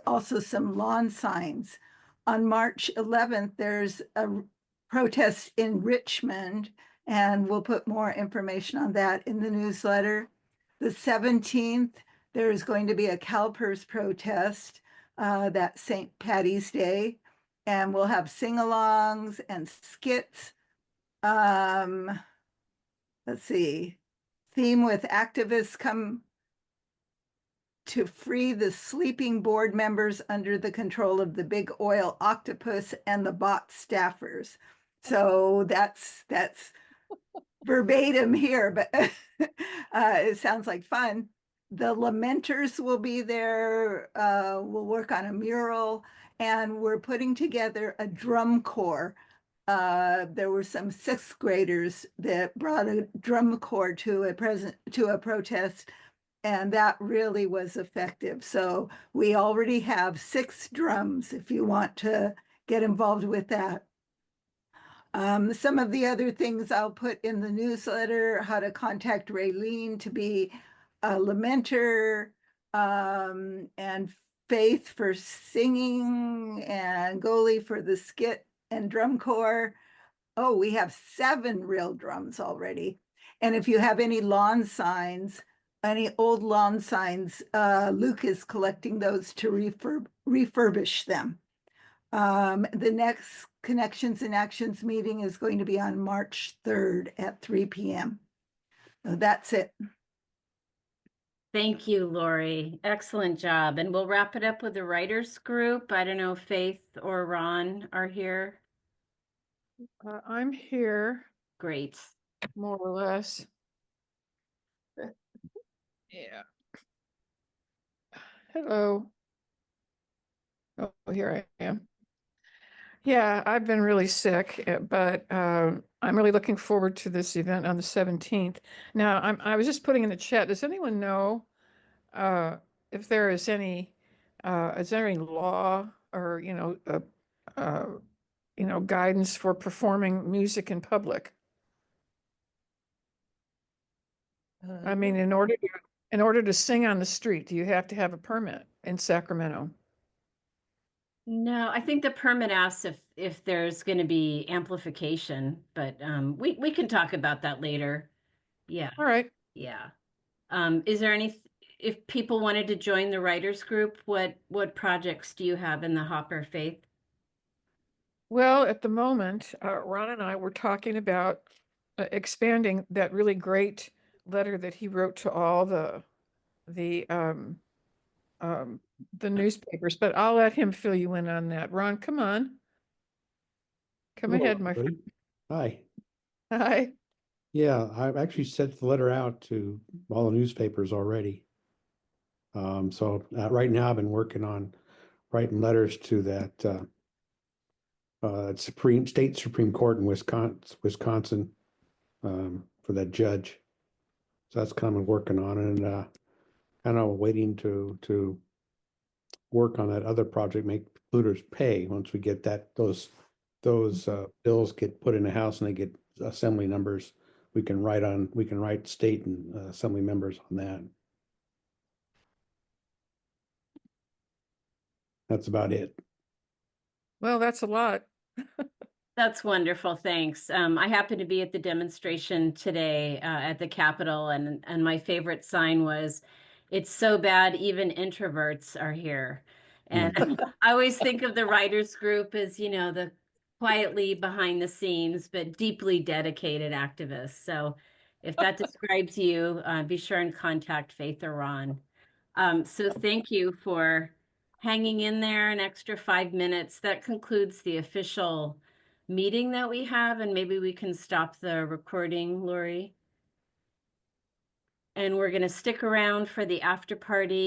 also some lawn signs. On March 11th, there's a protest in Richmond, and we'll put more information on that in the newsletter. The 17th, there's going to be a CalPERS protest that St. Patty's Day, and we'll have sing-alongs and skits. Let's see, theme with activists come to free the sleeping board members under the control of the big oil octopus and the bot staffers. So that's verbatim here, but it sounds like fun. The Lamenters will be there. We'll work on a mural, and we're putting together a drum corps. There were some sixth graders that brought a drum corps to a protest, and that really was effective. So we already have 6 drums if you want to get involved with that. Some of the other things I'll put in the newsletter, how to contact Raylene to be a lamenter, and Faith for singing, and Goalie for the skit and drum corps. Oh, we have 7 real drums already. And if you have any lawn signs, any old lawn signs, Luke is collecting those to refurbish them. The next Connections and Actions meeting is going to be on March 3rd at 3 p.m. So that's it. Thank you, Lori. Excellent job. And we'll wrap it up with the writers group. I don't know if Faith or Ron are here. I'm here, Great. more or less. Yeah. Hello. Oh, here I am. Yeah, I've been really sick, but I'm really looking forward to this event on the 17th. Now, I was just putting in the chat, does anyone know if there is any law or, guidance for performing music in public? I mean, in order to sing on the street, do you have to have a permit in Sacramento? No, I think the permit asks if there's going to be amplification, but we can talk about that later. Yeah, All right. yeah. Is there any, if people wanted to join the writers group, what projects do you have in the hopper, Faith? Well, at the moment, Ron and I were talking about expanding that really great letter that he wrote to all the newspapers, but I'll let him fill you in on that. Ron, come on. Come Hello, ahead, my friend. everybody. Hi. Hi. Yeah, I've actually sent the letter out to all the newspapers already. So right now I've been working on writing letters to that State Supreme Court in Wisconsin, for that judge. So that's kind of working on it, and kind of waiting to work on that other project, make polluters pay. Once we get those bills get put in the House and they get assembly numbers, we can write state and assembly members on that. That's about it. Well, that's a lot. That's wonderful. Thanks. I happened to be at the demonstration today at the Capitol, and my favorite sign was, "It's so bad, even introverts are here." And I always think of the writers group as, the quietly behind the scenes, but deeply dedicated activists. So if that describes you, be sure and contact Faith or Ron. So thank you for hanging in there an extra 5 minutes. That concludes the official meeting that we have, and maybe we can stop the recording, Lori. And we're going to stick around for the after party.